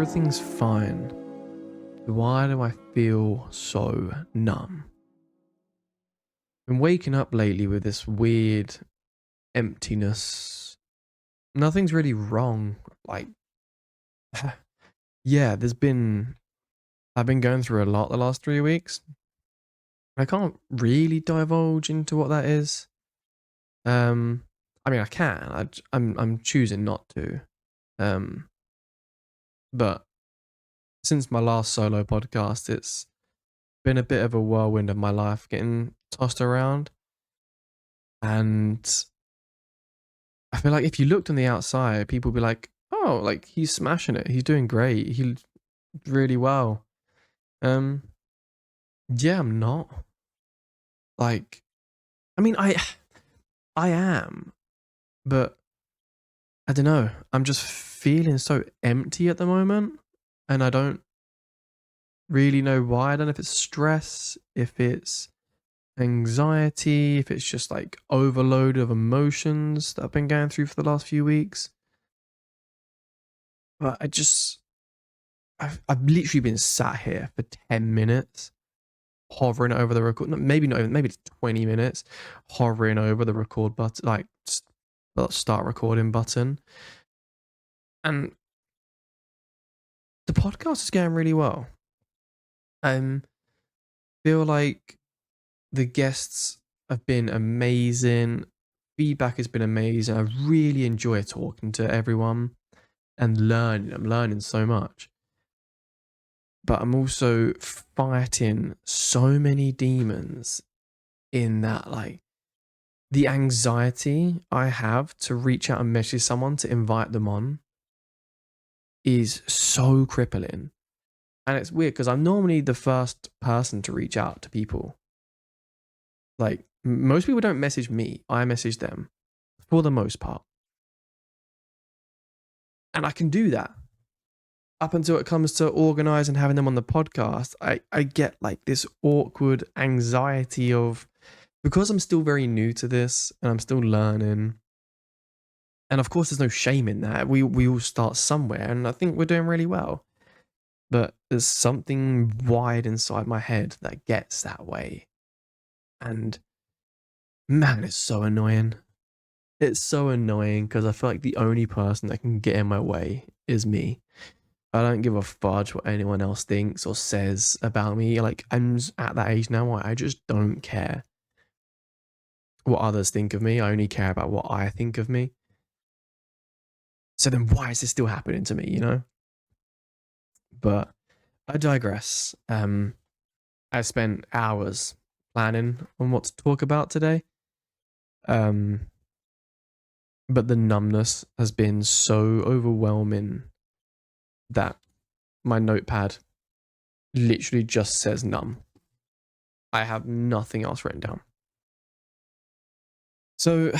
everything's fine, why do I feel so numb? Been waking up lately with this weird emptiness. Nothing's really wrong. Like, yeah, I've been going through a lot the last 3 weeks. I can't really divulge into what that is. Um, I mean, I can. I'm choosing not to. Um, but since my last solo podcast, it's been a bit of a whirlwind of my life getting tossed around. And I feel like if you looked on the outside, people would be like, oh, like he's smashing it. He's doing great. He really well. Um, yeah, I'm not. Like, I mean, I am, but I don't know. I'm just feeling so empty at the moment, and I don't really know why. I don't know if it's stress, if it's anxiety, if it's just like overload of emotions that I've been going through for the last few weeks. But I've literally been sat here for 10 minutes hovering over the record. Maybe not even, maybe it's 20 minutes hovering over the record button, like start recording button. And the podcast is going really well. Feel like the guests have been amazing. Feedback has been amazing. I really enjoy talking to everyone and learning. I'm learning so much. But I'm also fighting so many demons in that, like, the anxiety I have to reach out and message someone to invite them on is so crippling. And it's weird because I'm normally the first person to reach out to people. Like, most people don't message me, I message them for the most part. And I can do that. Up until it comes to organize and having them on the podcast, I get like this awkward anxiety of, because I'm still very new to this and I'm still learning. And of course, there's no shame in that. We all start somewhere, and I think we're doing really well. But there's something wide inside my head that gets that way. And man, it's so annoying. It's so annoying because I feel like the only person that can get in my way is me. I don't give a fudge what anyone else thinks or says about me. Like, I'm at that age now where I just don't care what others think of me. I only care about what I think of me. So then why is this still happening to me, you know? But I digress. I spent hours planning on what to talk about today. But the numbness has been so overwhelming that my notepad literally just says numb. I have nothing else written down. So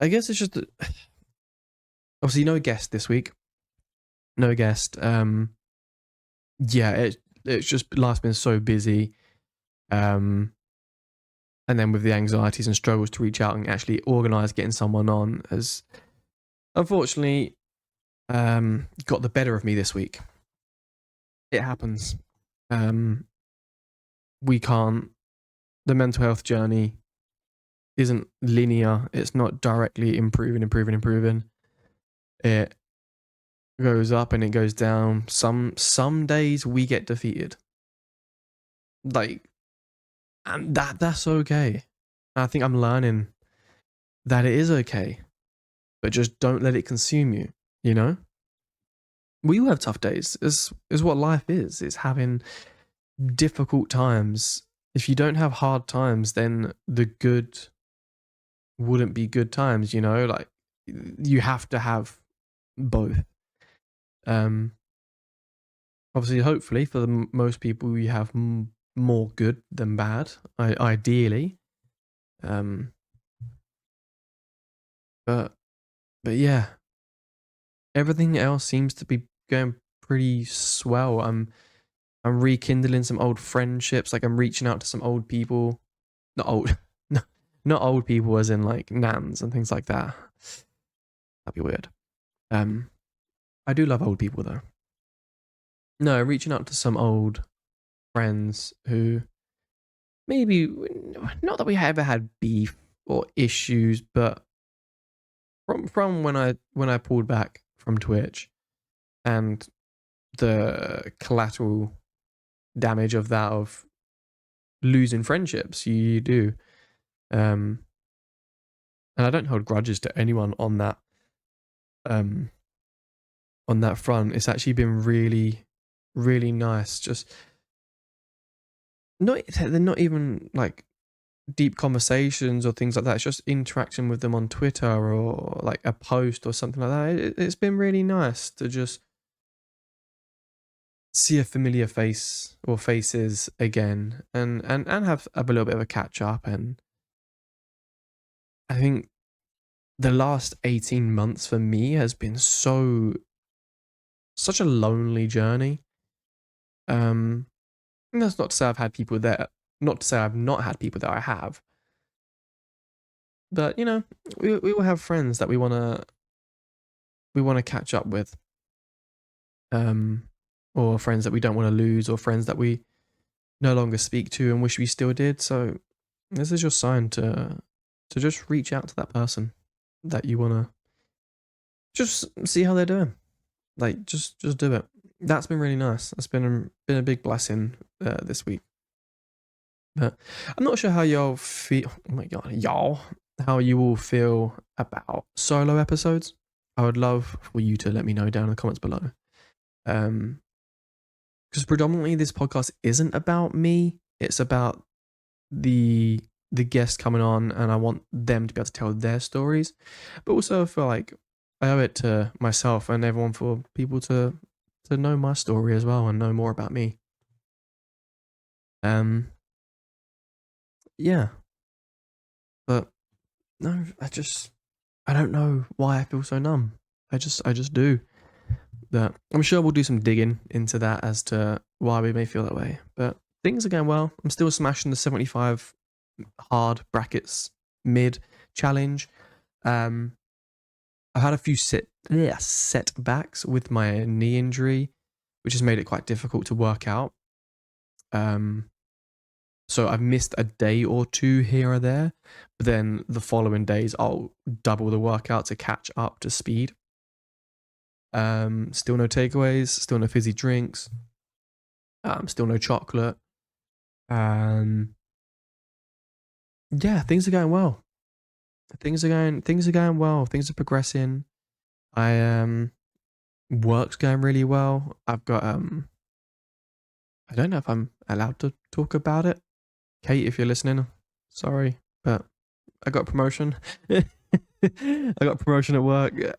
I guess it's just obviously no guest this week. No guest. Yeah, it's just life's been so busy. And then with the anxieties and struggles to reach out and actually organize getting someone on has unfortunately got the better of me this week. It happens. We can't. The mental health journey isn't linear. It's not directly improving. It goes up and it goes down. Some days we get defeated. Like, and that's okay. I think I'm learning that it is okay. But just don't let it consume you, you know? We all have tough days. Is what life is. It's having difficult times. If you don't have hard times, then the good wouldn't be good times, you know? Like, you have to have both. Obviously, hopefully, for most people, you have more good than bad, ideally. But yeah, everything else seems to be going pretty swell. I'm rekindling some old friendships. Like, I'm reaching out to some old people. Not old, no, not old people as in like nans and things like that. That'd be weird. I do love old people though. No, reaching out to some old friends who maybe, not that we ever had beef or issues, but from when I pulled back from Twitch and the collateral damage of that, of losing friendships, you do. And I don't hold grudges to anyone um on that front. It's actually been really, really nice. Just they're not even like deep conversations or things like that. It's just interaction with them on Twitter or like a post or something like that. It's been really nice to just see a familiar face or faces again, and have a little bit of a catch up. And I think the last 18 months for me has been such a lonely journey. And that's not to say I've had people there, not to say I've not had people that I have, but we will have friends that we wanna catch up with, um, or friends that we don't want to lose, or friends that we no longer speak to and wish we still did. So this is your sign to just reach out to that person that you wanna just see how they're doing. Like just do it. That's been really nice. That's been a big blessing this week. But I'm not sure how y'all feel. Oh my god, y'all! How you all feel about solo episodes? I would love for you to let me know down in the comments below. Because predominantly this podcast isn't about me. It's about the guests coming on, and I want them to be able to tell their stories. But also I feel like I owe it to myself and everyone for people to know my story as well and know more about me. Um, yeah, but no, I don't know why I feel so numb. I just do. That I'm sure we'll do some digging into that as to why we may feel that way. But things are going well. I'm still smashing the 75 hard brackets mid challenge. I've had a few setbacks with my knee injury, which has made it quite difficult to work out. So I've missed a day or two here or there, but then the following days I'll double the workout to catch up to speed. Still no takeaways, still no fizzy drinks, still no chocolate. Yeah, things are going well. Things are going well. Things are progressing. Work's going really well. I've got I don't know if I'm allowed to talk about it. Kate, if you're listening, sorry, but I got a promotion. I got a promotion at work. If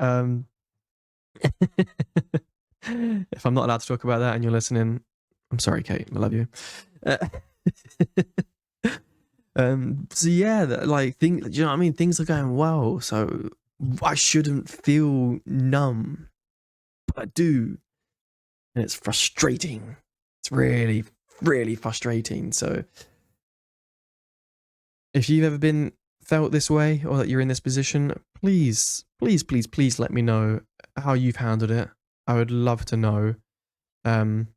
I'm not allowed to talk about that and you're listening, I'm sorry, Kate. I love you. Uh, so yeah, like do you know what I mean? Things are going well, so I shouldn't feel numb, but I do, and it's frustrating. It's really, really frustrating. So if you've ever been felt this way, or that you're in this position, please, please, please, please let me know how you've handled it. I would love to know, because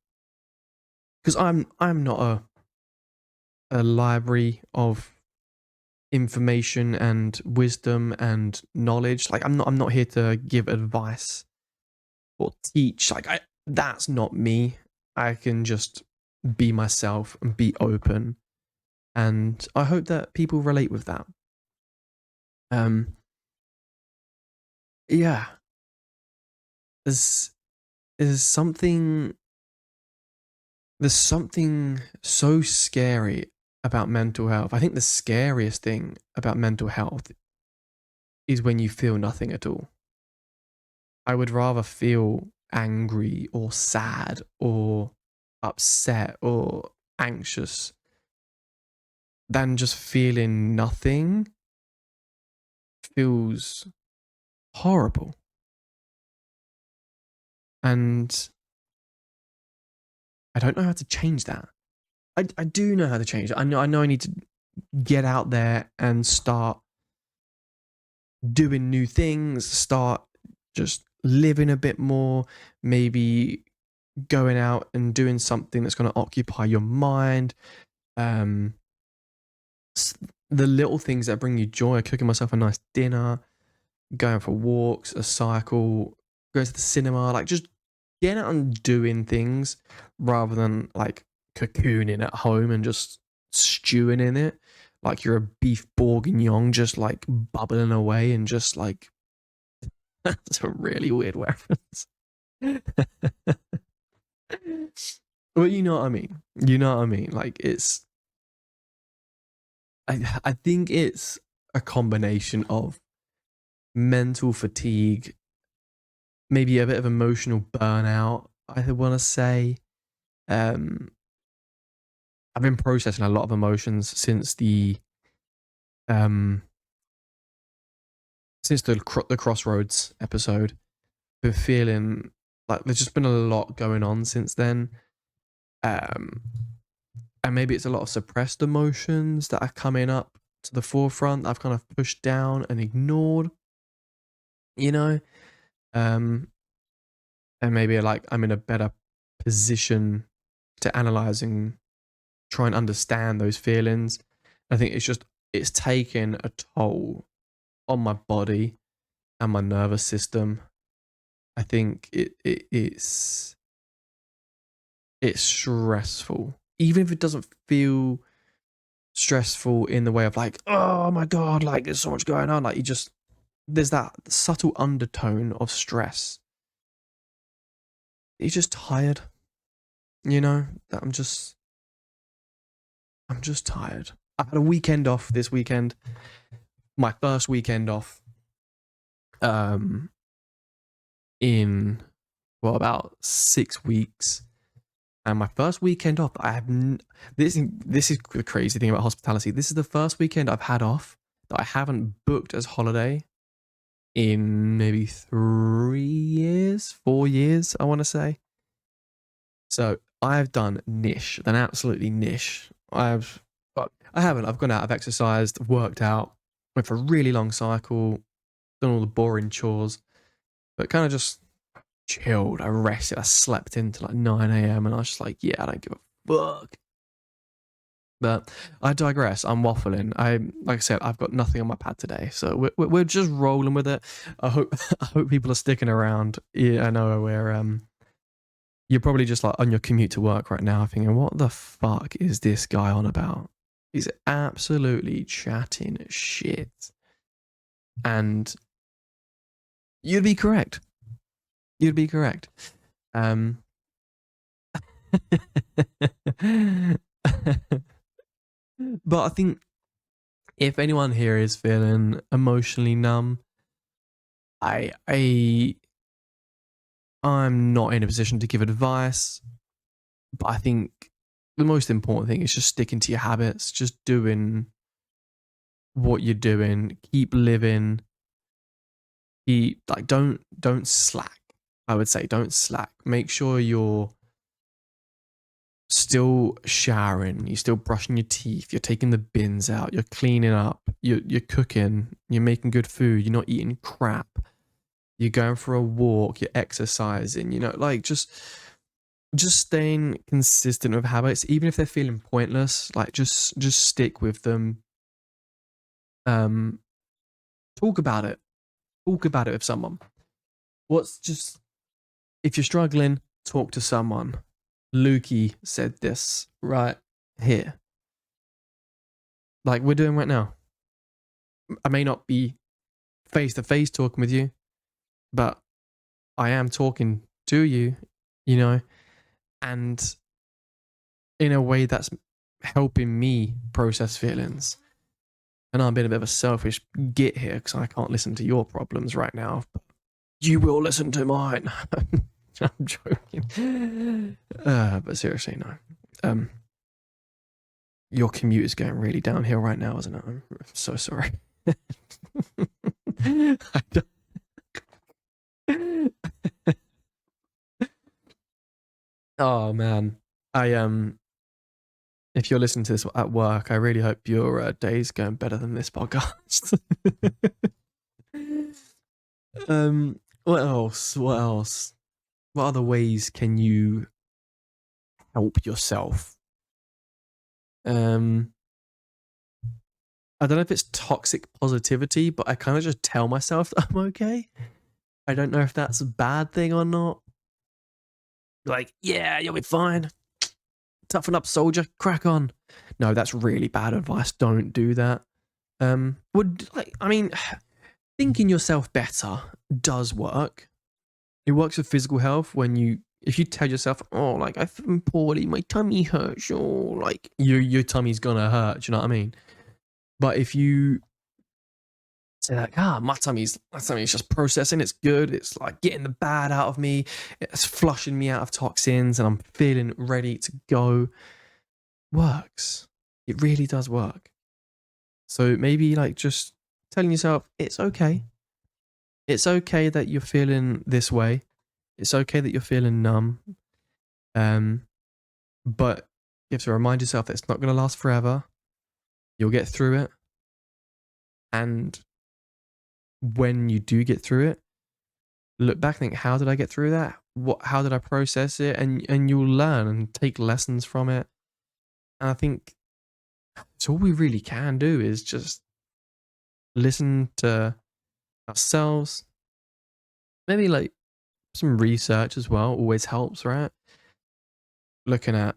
I'm not a library of information and wisdom and knowledge. Like I'm not here to give advice or teach. Like that's not me. I can just be myself and be open, and I hope that people relate with that. Um, yeah, there's there's something there's something so scary about mental health. I think the scariest thing about mental health is when you feel nothing at all. I would rather feel angry or sad or upset or anxious than just feeling nothing. Feels horrible. And I don't know how to change that. I do know how to change it. I know I need to get out there and start doing new things, start just living a bit more, maybe going out and doing something that's going to occupy your mind. The little things that bring you joy, cooking myself a nice dinner, going for walks, a cycle, going to the cinema, like just getting out and doing things rather than like cocooning at home and just stewing in it. Like you're a beef bourguignon just like bubbling away and just like that's a really weird reference. Well, you know what I mean. You know what I mean. Like it's I think it's a combination of mental fatigue, maybe a bit of emotional burnout, I want to say. Um, I've been processing a lot of emotions um, since the Crossroads episode. Been feeling like there's just been a lot going on since then. Um, and maybe it's a lot of suppressed emotions that are coming up to the forefront that I've kind of pushed down and ignored, you know? Um, and maybe like I'm in a better position to analyze and try and understand those feelings. I think it's taken a toll on my body and my nervous system. I think it's stressful, even if it doesn't feel stressful in the way of like, oh my god, like there's so much going on. Like there's that subtle undertone of stress. You're just tired, that I'm just tired. I had a weekend off this weekend. My first weekend off in about 6 weeks. And my first weekend off, this is the crazy thing about hospitality. This is the first weekend I've had off that I haven't booked as holiday in maybe 3 years, 4 years, I want to say. So I've done niche, then absolutely niche. I haven't. I've gone out, I've exercised, worked out, went for a really long cycle, done all the boring chores, but kind of just chilled. I rested. I slept into like 9 a.m. and I was just like, yeah, I don't give a fuck. But I digress. I'm waffling. Like I said, I've got nothing on my pad today, so we're just rolling with it. I hope people are sticking around. Yeah, I know you're probably just like on your commute to work right now, thinking, what the fuck is this guy on about? He's absolutely chatting shit, and you'd be correct. You'd be correct. But I think if anyone here is feeling emotionally numb, I'm not in a position to give advice, but I think the most important thing is just sticking to your habits, just doing what you're doing, keep living, don't slack. I would say don't slack. Make sure you're still showering, you're still brushing your teeth, you're taking the bins out, you're cleaning up, you're cooking, you're making good food, you're not eating crap, you're going for a walk, you're exercising, like just staying consistent with habits, even if they're feeling pointless, like just stick with them. Um, talk about it. Talk about it with someone. If you're struggling, talk to someone. Lukey said this right here. Like we're doing right now. I may not be face to face talking with you, but I am talking to you, and in a way that's helping me process feelings. And I'm being a bit of a selfish git here because I can't listen to your problems right now. But you will listen to mine. I'm joking. But seriously, no. Your commute is going really downhill right now, isn't it? I'm so sorry. Oh man, if you're listening to this at work, I really hope your day's going better than this podcast. What else? what other ways can you help yourself? I don't know if it's toxic positivity, but I kind of just tell myself that I'm okay. I don't know if that's a bad thing or not. Like, yeah, you'll be fine. Toughen up, soldier. Crack on. No, that's really bad advice. Don't do that. Thinking yourself better does work. It works for physical health if you tell yourself, oh, like, I feel poorly, my tummy hurts, or like your tummy's gonna hurt. Do you know what I mean? But if you say like, my tummy's just processing, it's good, it's like getting the bad out of me, it's flushing me out of toxins, and I'm feeling ready to go, works. It really does work. So maybe like just telling yourself it's okay. It's okay that you're feeling this way. It's okay that you're feeling numb. But you have to remind yourself that it's not going to last forever. You'll get through it. And when you do get through it, look back and think, how did I get through that? How did I process it? And you'll learn and take lessons from it. And I think it's all we really can do is just listen to ourselves. Maybe like some research as well always helps, right? Looking at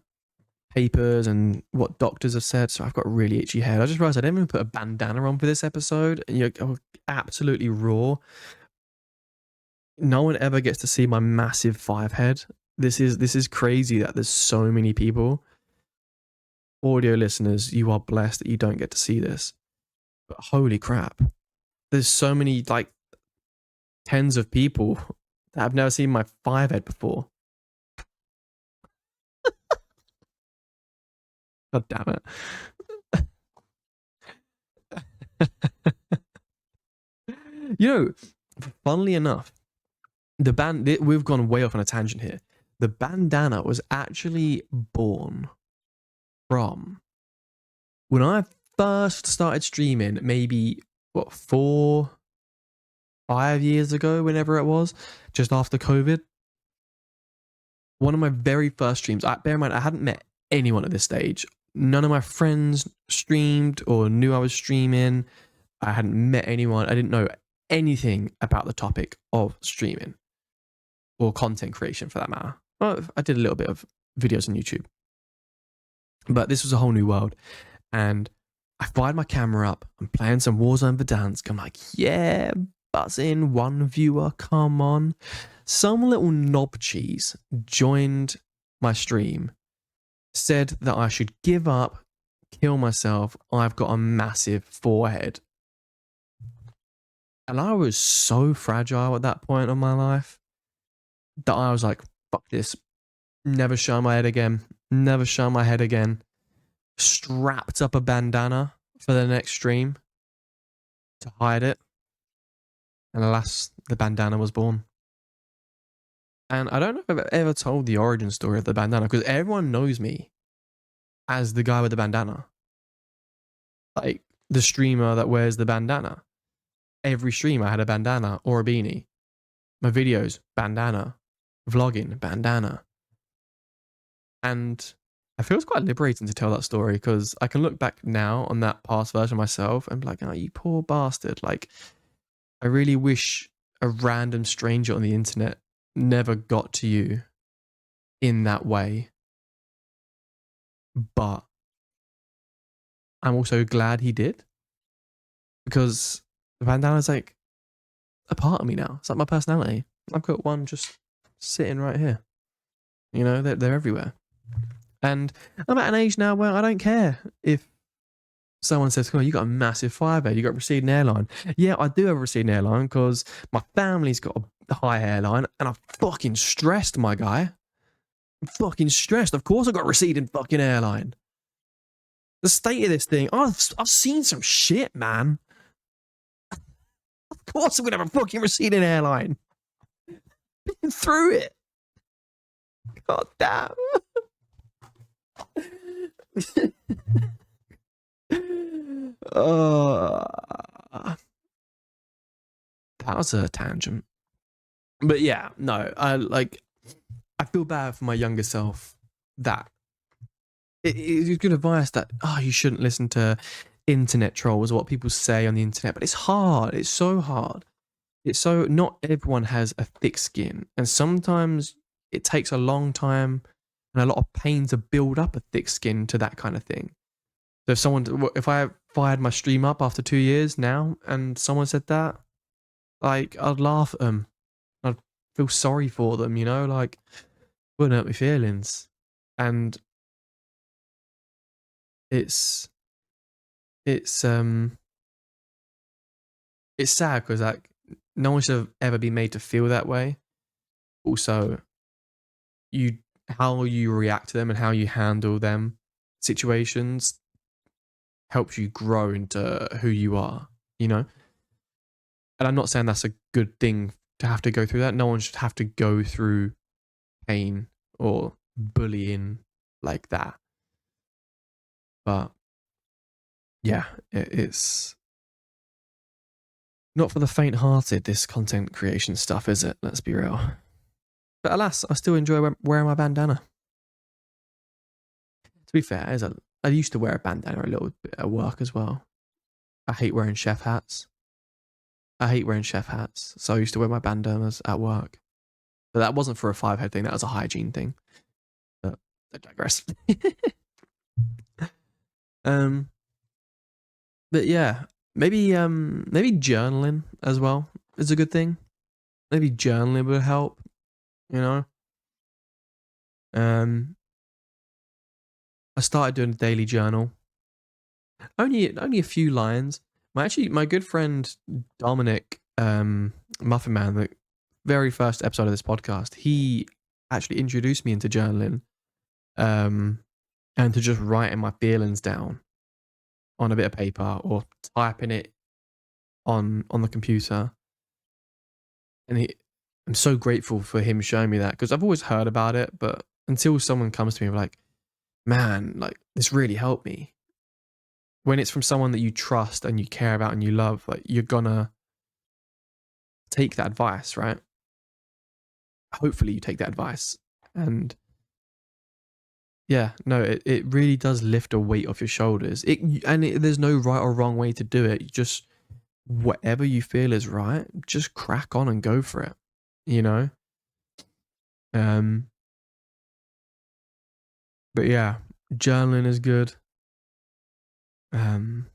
papers and what doctors have said. So I've got a really itchy head. I just realized I didn't even put a bandana on for this episode. And you're absolutely raw. No one ever gets to see my massive 5 head. This is crazy that there's so many people. Audio listeners, you are blessed that you don't get to see this. But holy crap. There's so many, like, tens of people that have never seen my 5 head before. God damn it. You know, funnily enough, we've gone way off on a tangent here. The bandana was actually born from when I first started streaming, maybe 4-5 years ago, whenever it was, just after COVID. One of my very first streams, bear in mind, I hadn't met anyone at this stage. None of my friends streamed or knew I was streaming. I hadn't met anyone. I didn't know anything about the topic of streaming or content creation for that matter. Well, I did a little bit of videos on YouTube, but this was a whole new world. And I fired my camera up. I'm playing some Warzone Verdansk. I'm like, yeah, buzzing, 1 viewer, come on. Some little knob cheese joined my stream, said that I should give up, kill myself. I've got a massive forehead. And I was so fragile at that point in my life that I was like, fuck this. Never show my head again. Never show my head again. Strapped up a bandana for the next stream to hide it. And alas, the bandana was born. And I don't know if I've ever told the origin story of the bandana, because everyone knows me as the guy with the bandana. Like, the streamer that wears the bandana. Every stream I had a bandana or a beanie. My videos, bandana. Vlogging, bandana. And I feel it's quite liberating to tell that story, because I can look back now on that past version of myself and be like, oh, you poor bastard. Like, I really wish a random stranger on the internet never got to you in that way. But I'm also glad he did, because the bandana's like a part of me now. It's like my personality. I've got one just sitting right here. You know, they're everywhere. And I'm at an age now where I don't care if someone says, oh, you got a massive 5 head, you got a receding hairline. Yeah, I do have a receding hairline because my family's got a high hairline, and I'm fucking stressed, my guy. I'm fucking stressed. Of course I got a receding fucking hairline. The state of this thing, I've seen some shit, man. Of course I'm gonna have a fucking receding hairline. Been through it. God damn. That was a tangent. But yeah, no, I like, I feel bad for my younger self that it's good advice that you shouldn't listen to internet trolls or what people say on the internet, but it's hard. It's so hard. It's so not everyone has a thick skin, and sometimes it takes a long time and a lot of pain to build up a thick skin to that kind of thing. So if I fired my stream up after 2 years now, and someone said that, like I'd laugh at them. I'd feel sorry for them, like wouldn't hurt my feelings, and it's it's um it's sad because like no one should have ever been made to feel that way. Also, how you react to them and how you handle them situations helps you grow into who you are, And I'm not saying that's a good thing to have to go through that. No one should have to go through pain or bullying like that. But yeah, it's not for the faint-hearted, this content creation stuff, is it? Let's be real. But alas, I still enjoy wearing my bandana. To be fair, I used to wear a bandana a little bit at work as well. I hate wearing chef hats. So I used to wear my bandanas at work. But that wasn't for a 5-head thing, that was a hygiene thing. But I digress. But yeah, maybe journaling as well is a good thing. Maybe journaling would help, I started doing a daily journal. Only a few lines. My good friend Dominic, Muffin Man, the very first episode of this podcast, he actually introduced me into journaling, and to just writing my feelings down on a bit of paper or typing it on the computer. And I'm so grateful for him showing me that, because I've always heard about it, but until someone comes to me like, man, like this really helped me. When it's from someone that you trust and you care about and you love, like you're gonna take that advice, right? Hopefully you take that advice. And yeah, no, it really does lift a weight off your shoulders. There's no right or wrong way to do it. You just, whatever you feel is right, just crack on and go for it, But yeah, journaling is good. Apart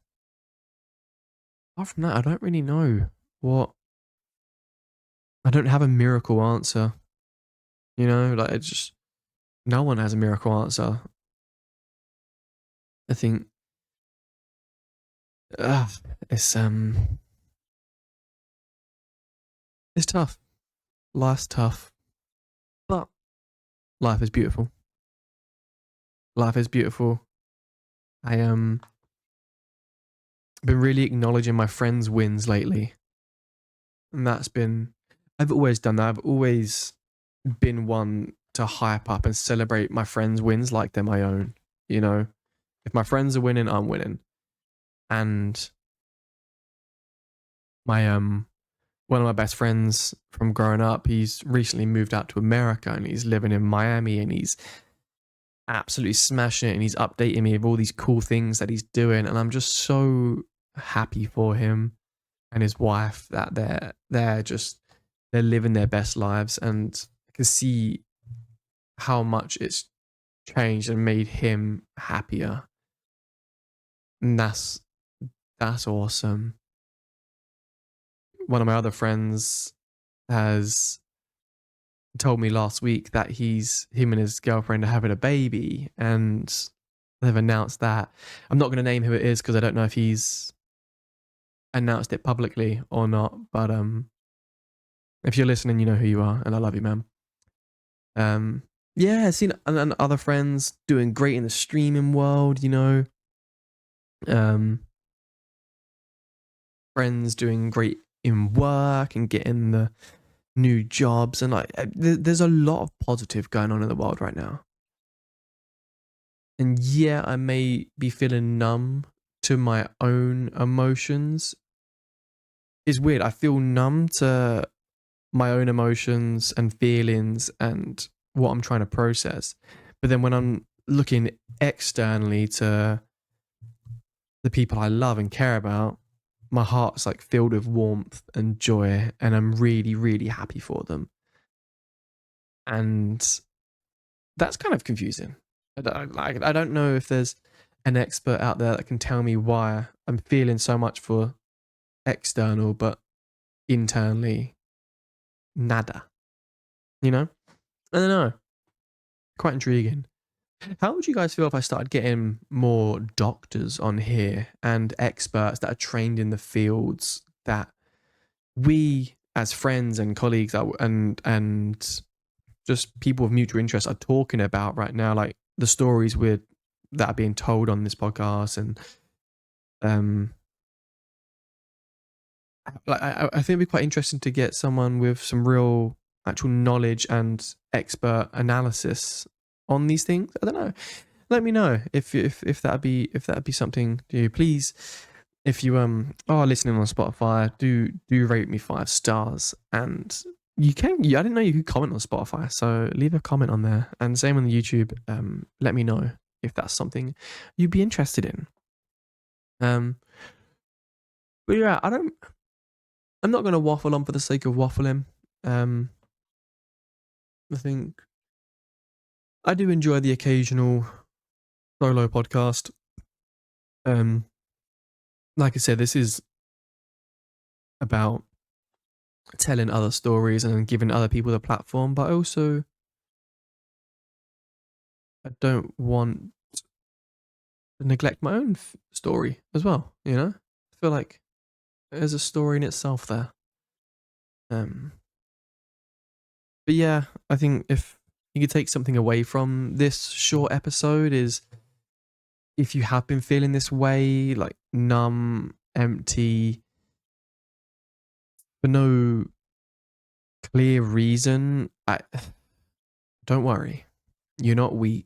from that, I don't really know what. I don't have a miracle answer. Like it's just, no one has a miracle answer. I think it's tough. Life's tough, but life is beautiful. Life is beautiful. I been really acknowledging my friends' wins lately, and I've always done that. I've always been one to hype up and celebrate my friends' wins like they're my own. If my friends are winning, I'm winning. And my one of my best friends from growing up, he's recently moved out to America and he's living in Miami, and he's absolutely smashing it, and he's updating me of all these cool things that he's doing, and I'm just so happy for him and his wife that they're living their best lives, and I can see how much it's changed and made him happier. And that's awesome. One of my other friends has told me last week that him and his girlfriend are having a baby, and they've announced that. I'm not going to name who it is because I don't know if he's announced it publicly or not, but if you're listening, you know who you are, and I love you, man. Yeah, I've seen and other friends doing great in the streaming world, friends doing great in work and getting the new jobs, and like there's a lot of positive going on in the world right now. And yeah, I may be feeling numb to my own emotions. It's weird. I feel numb to my own emotions and feelings and what I'm trying to process. But then when I'm looking externally to the people I love and care about, my heart's like filled with warmth and joy, and I'm really, really happy for them. And that's kind of confusing. I don't know if there's an expert out there that can tell me why I'm feeling so much for external, but internally, nada. You know? I don't know. Quite intriguing. How would you guys feel if I started getting more doctors on here and experts that are trained in the fields that we as friends and colleagues and just people of mutual interest are talking about right now, like the stories that are being told on this podcast, and like I think it'd be quite interesting to get someone with some real actual knowledge and expert analysis on these things. I don't know. Let me know if that'd be something to you. Please, if you are listening on Spotify, do rate me 5 stars, and I didn't know you could comment on Spotify, so leave a comment on there, and same on the YouTube. Let me know if that's something you'd be interested in. But yeah, I'm not going to waffle on for the sake of waffling. I think I do enjoy the occasional solo podcast. Like I said, this is about telling other stories and giving other people the platform, but also I don't want to neglect my own story as well. You know, I feel like there's a story in itself there. But yeah, I think if you could take something away from this short episode is, if you have been feeling this way, like numb, empty, for no clear reason, don't worry. You're not weak.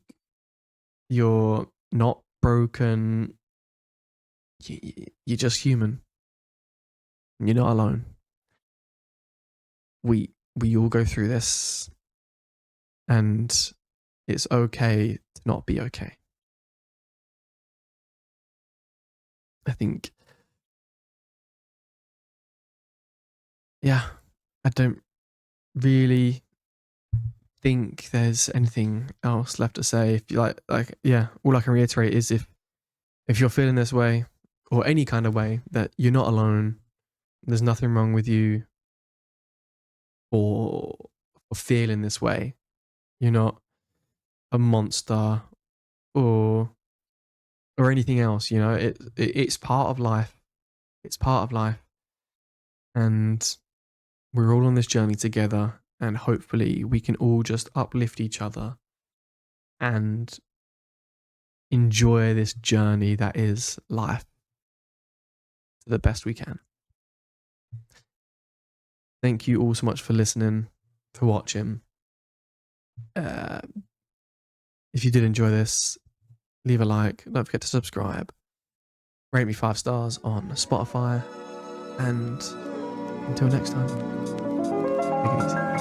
You're not broken. You're just human. You're not alone. We all go through this, and it's okay to not be okay. I think, yeah, I don't really think there's anything else left to say. If you yeah, all I can reiterate is if you're feeling this way, or any kind of way, that you're not alone. There's nothing wrong with you or feeling this way. You're not a monster or anything else. You know, it's part of life. It's part of life, and we're all on this journey together. And hopefully, we can all just uplift each other and enjoy this journey that is life to the best we can. Thank you all so much for listening, for watching. If you did enjoy this, leave a like. Don't forget to subscribe. Rate me 5 stars on Spotify. And until next time, take it easy.